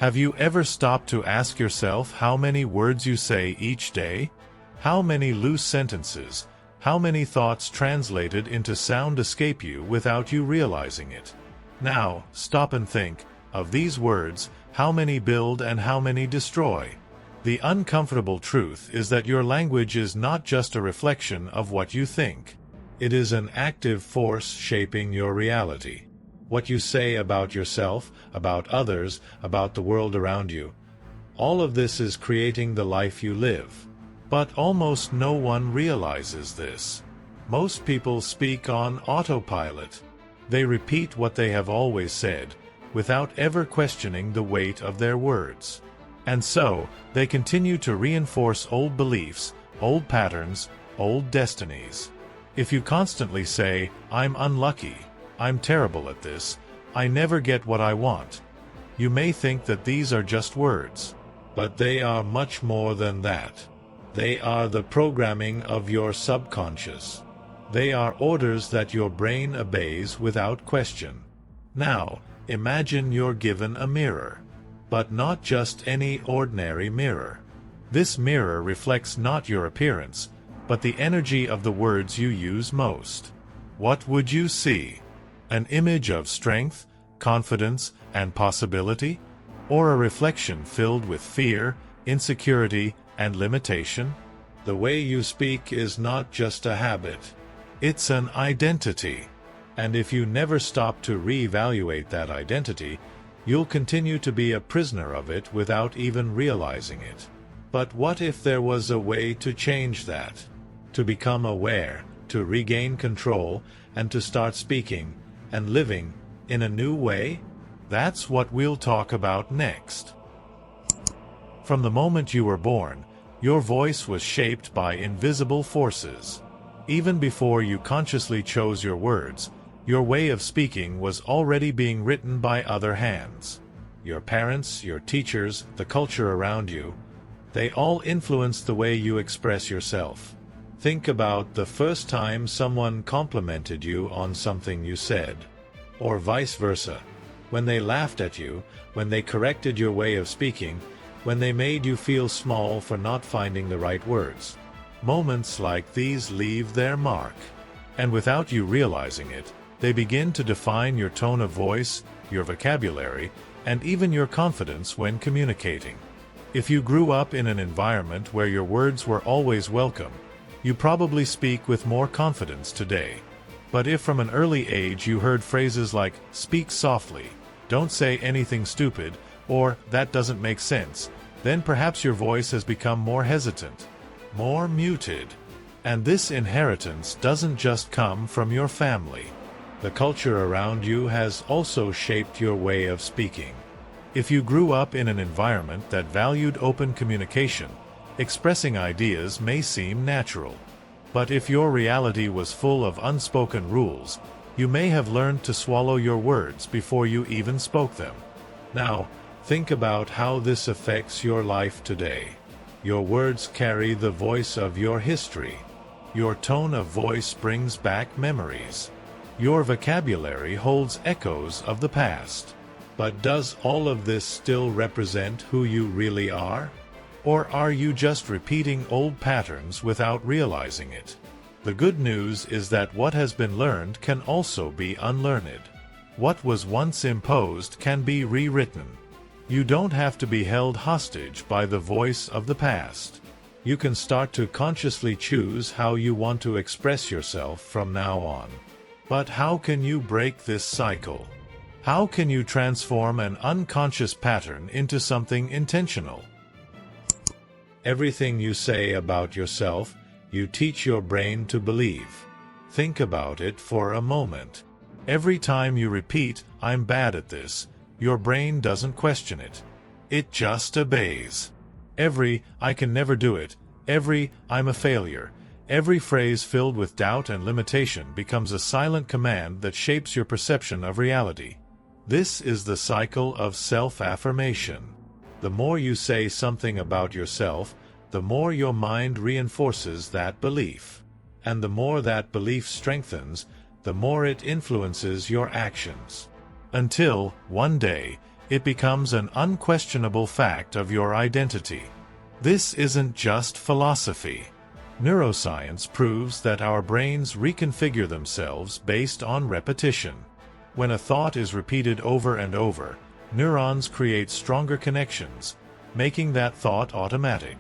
Have you ever stopped to ask yourself how many words you say each day? How many loose sentences, how many thoughts translated into sound escape you without you realizing it? Now, stop and think, of these words, how many build and how many destroy? The uncomfortable truth is that your language is not just a reflection of what you think. It is an active force shaping your reality. What you say about yourself, about others, about the world around you. All of this is creating the life you live. But almost no one realizes this. Most people speak on autopilot. They repeat what they have always said, without ever questioning the weight of their words. And so, they continue to reinforce old beliefs, old patterns, old destinies. If you constantly say, "I'm unlucky," "I'm terrible at this," "I never get what I want," you may think that these are just words. But they are much more than that. They are the programming of your subconscious. They are orders that your brain obeys without question. Now, imagine you're given a mirror. But not just any ordinary mirror. This mirror reflects not your appearance, but the energy of the words you use most. What would you see? An image of strength, confidence, and possibility? Or a reflection filled with fear, insecurity, and limitation? The way you speak is not just a habit. It's an identity. And if you never stop to reevaluate that identity, you'll continue to be a prisoner of it without even realizing it. But what if there was a way to change that? To become aware, to regain control, and to start speaking and living in a new way? That's what we'll talk about next. From the moment you were born, your voice was shaped by invisible forces. Even before you consciously chose your words, your way of speaking was already being written by other hands. Your parents, your teachers, the culture around you, they all influence the way you express yourself. Think about the first time someone complimented you on something you said, or vice versa, when they laughed at you, when they corrected your way of speaking, when they made you feel small for not finding the right words. Moments like these leave their mark, and without you realizing it, they begin to define your tone of voice, your vocabulary, and even your confidence when communicating. If you grew up in an environment where your words were always welcome, you probably speak with more confidence today. But if from an early age you heard phrases like, "Speak softly," "Don't say anything stupid," or "That doesn't make sense," then perhaps your voice has become more hesitant, more muted. And this inheritance doesn't just come from your family. The culture around you has also shaped your way of speaking. If you grew up in an environment that valued open communication, expressing ideas may seem natural. But if your reality was full of unspoken rules, you may have learned to swallow your words before you even spoke them. Now, think about how this affects your life today. Your words carry the voice of your history. Your tone of voice brings back memories. Your vocabulary holds echoes of the past. But does all of this still represent who you really are? Or are you just repeating old patterns without realizing it? The good news is that what has been learned can also be unlearned. What was once imposed can be rewritten. You don't have to be held hostage by the voice of the past. You can start to consciously choose how you want to express yourself from now on. But how can you break this cycle? How can you transform an unconscious pattern into something intentional? Everything you say about yourself, you teach your brain to believe. Think about it for a moment. Every time you repeat, "I'm bad at this," your brain doesn't question it. It just obeys. Every "I can never do it," every "I'm a failure," every phrase filled with doubt and limitation becomes a silent command that shapes your perception of reality. This is the cycle of self-affirmation. The more you say something about yourself, the more your mind reinforces that belief. And the more that belief strengthens, the more it influences your actions. Until, one day, It becomes an unquestionable fact of your identity. This isn't just philosophy. Neuroscience proves that our brains reconfigure themselves based on repetition. When a thought is repeated over and over, neurons create stronger connections, making that thought automatic.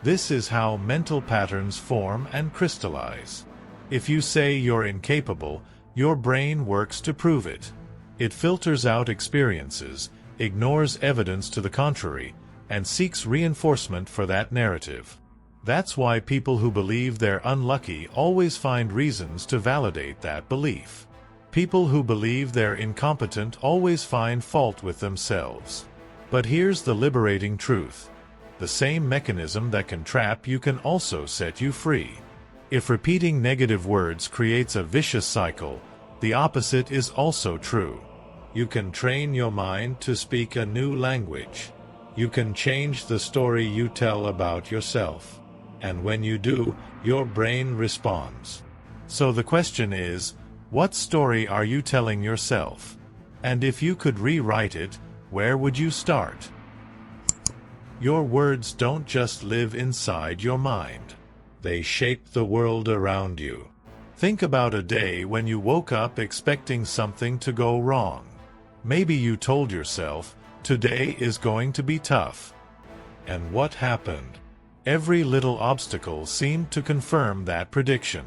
This is how mental patterns form and crystallize. If you say you're incapable, your brain works to prove it. It filters out experiences, ignores evidence to the contrary, and seeks reinforcement for that narrative. That's why people who believe they're unlucky always find reasons to validate that belief. People who believe they're incompetent always find fault with themselves. But here's the liberating truth. The same mechanism that can trap you can also set you free. If repeating negative words creates a vicious cycle, the opposite is also true. You can train your mind to speak a new language. You can change the story you tell about yourself. And when you do, your brain responds. So the question is, what story are you telling yourself? And if you could rewrite it, where would you start? Your words don't just live inside your mind. They shape the world around you. Think about a day when you woke up expecting something to go wrong. Maybe you told yourself, "Today is going to be tough." And what happened? Every little obstacle seemed to confirm that prediction.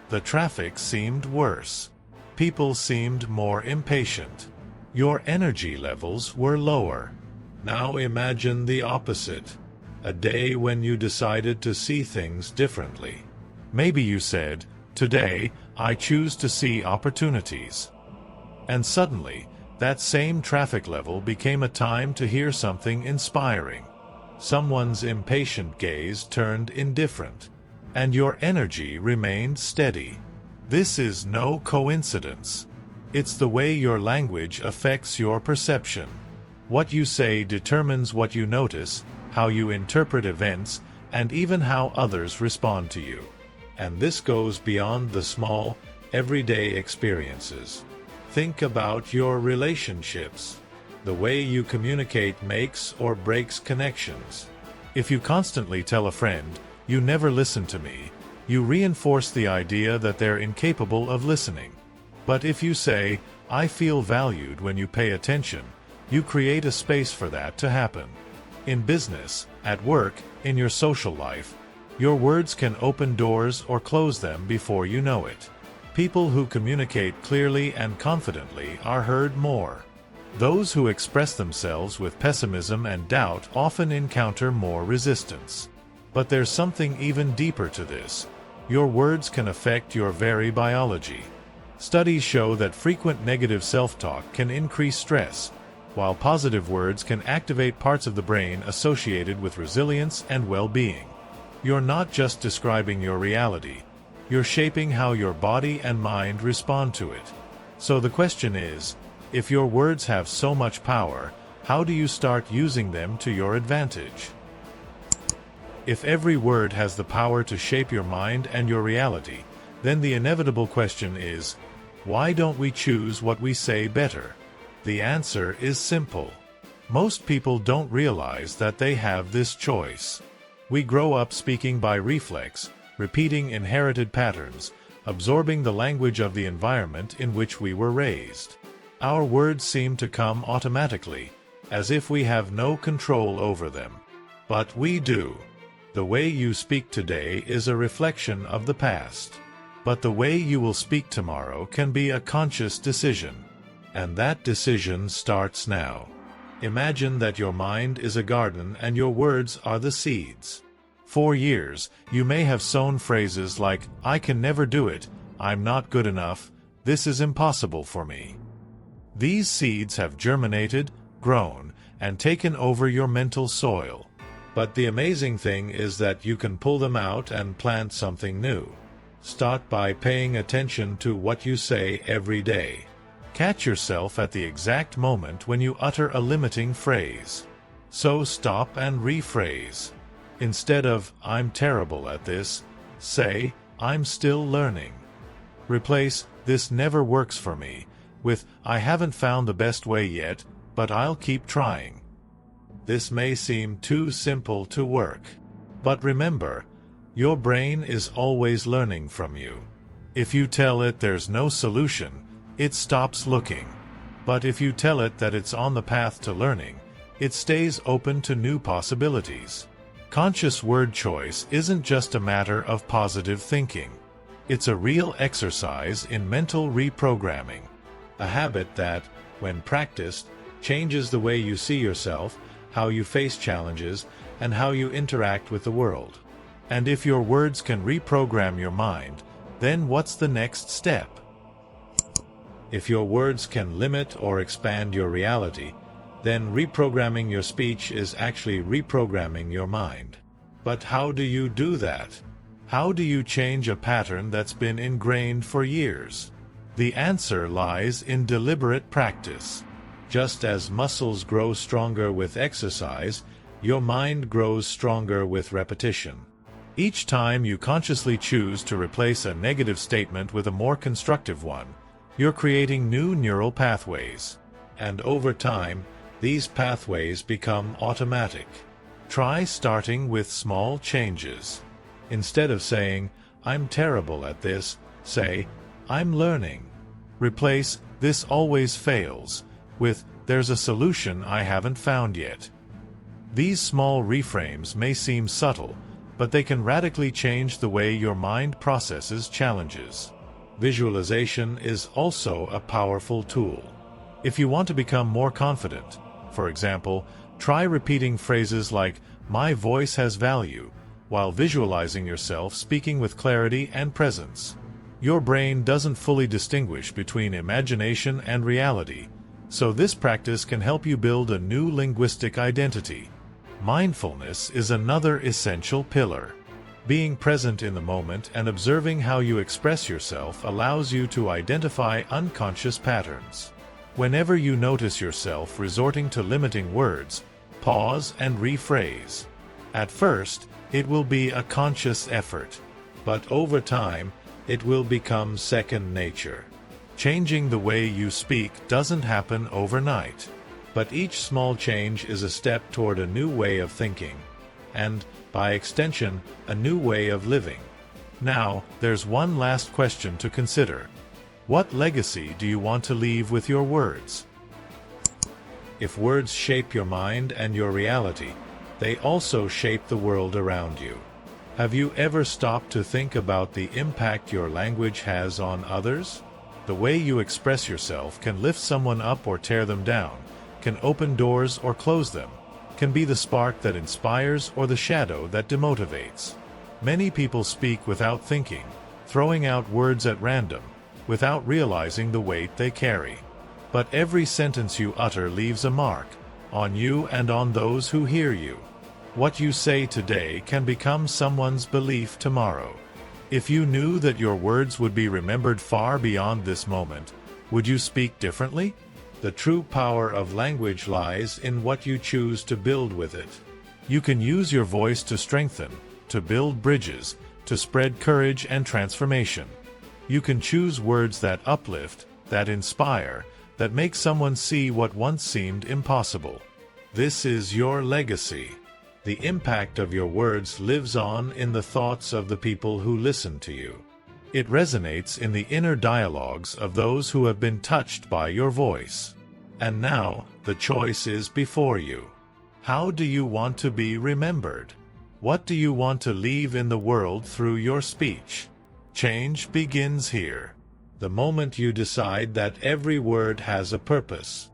The traffic seemed worse. People seemed more impatient. Your energy levels were lower. Now imagine the opposite. A day when you decided to see things differently. Maybe you said, "Today, I choose to see opportunities." And suddenly, that same traffic level became a time to hear something inspiring. Someone's impatient gaze turned indifferent, and your energy remained steady. This is no coincidence. It's the way your language affects your perception. What you say determines what you notice, how you interpret events, and even how others respond to you. And this goes beyond the small, everyday experiences. Think about your relationships. The way you communicate makes or breaks connections. If you constantly tell a friend, "You never listen to me," you reinforce the idea that they're incapable of listening. But if you say, "I feel valued when you pay attention," you create a space for that to happen. In business, at work, in your social life, your words can open doors or close them before you know it. People who communicate clearly and confidently are heard more. Those who express themselves with pessimism and doubt often encounter more resistance. But there's something even deeper to this. Your words can affect your very biology. Studies show that frequent negative self-talk can increase stress, while positive words can activate parts of the brain associated with resilience and well-being. You're not just describing your reality, you're shaping how your body and mind respond to it. So the question is, if your words have so much power, how do you start using them to your advantage? If every word has the power to shape your mind and your reality, then the inevitable question is, why don't we choose what we say better? The answer is simple. Most people don't realize that they have this choice. We grow up speaking by reflex, repeating inherited patterns, absorbing the language of the environment in which we were raised. Our words seem to come automatically, as if we have no control over them. But we do. The way you speak today is a reflection of the past. But the way you will speak tomorrow can be a conscious decision. And that decision starts now. Imagine that your mind is a garden and your words are the seeds. For years, you may have sown phrases like, "I can never do it," "I'm not good enough," "This is impossible for me." These seeds have germinated, grown, and taken over your mental soil. But the amazing thing is that you can pull them out and plant something new. Start by paying attention to what you say every day. Catch yourself at the exact moment when you utter a limiting phrase. So stop and rephrase. Instead of, "I'm terrible at this," say, "I'm still learning." Replace, "This never works for me," with, "I haven't found the best way yet, but I'll keep trying. This may seem too simple to work. But remember, your brain is always learning from you. If you tell it there's no solution, it stops looking. But if you tell it that it's on the path to learning, it stays open to new possibilities. Conscious word choice isn't just a matter of positive thinking. It's a real exercise in mental reprogramming, a habit that, when practiced, changes the way you see yourself, how you face challenges, and how you interact with the world. And if your words can reprogram your mind, then what's the next step? If your words can limit or expand your reality, then reprogramming your speech is actually reprogramming your mind. But how do you do that? How do you change a pattern that's been ingrained for years? The answer lies in deliberate practice. Just as muscles grow stronger with exercise, your mind grows stronger with repetition. Each time you consciously choose to replace a negative statement with a more constructive one, you're creating new neural pathways. And over time, these pathways become automatic. Try starting with small changes. Instead of saying, "I'm terrible at this," say, "I'm learning." Replace "this always fails" with "there's a solution I haven't found yet." These small reframes may seem subtle, but they can radically change the way your mind processes challenges. Visualization is also a powerful tool. If you want to become more confident, for example, try repeating phrases like, "My voice has value," while visualizing yourself speaking with clarity and presence. Your brain doesn't fully distinguish between imagination and reality, so this practice can help you build a new linguistic identity. Mindfulness is another essential pillar. Being present in the moment and observing how you express yourself allows you to identify unconscious patterns. Whenever you notice yourself resorting to limiting words, pause and rephrase. At first, it will be a conscious effort, but over time, it will become second nature. Changing the way you speak doesn't happen overnight, but each small change is a step toward a new way of thinking, and, by extension, a new way of living. Now, there's one last question to consider. What legacy do you want to leave with your words? If words shape your mind and your reality, they also shape the world around you. Have you ever stopped to think about the impact your language has on others? The way you express yourself can lift someone up or tear them down, can open doors or close them, can be the spark that inspires or the shadow that demotivates. Many people speak without thinking, throwing out words at random, without realizing the weight they carry. But every sentence you utter leaves a mark, on you and on those who hear you. What you say today can become someone's belief tomorrow. If you knew that your words would be remembered far beyond this moment, would you speak differently? The true power of language lies in what you choose to build with it. You can use your voice to strengthen, to build bridges, to spread courage and transformation. You can choose words that uplift, that inspire, that make someone see what once seemed impossible. This is your legacy. The impact of your words lives on in the thoughts of the people who listen to you. It resonates in the inner dialogues of those who have been touched by your voice. And now, the choice is before you. How do you want to be remembered? What do you want to leave in the world through your speech? Change begins here. The moment you decide that every word has a purpose.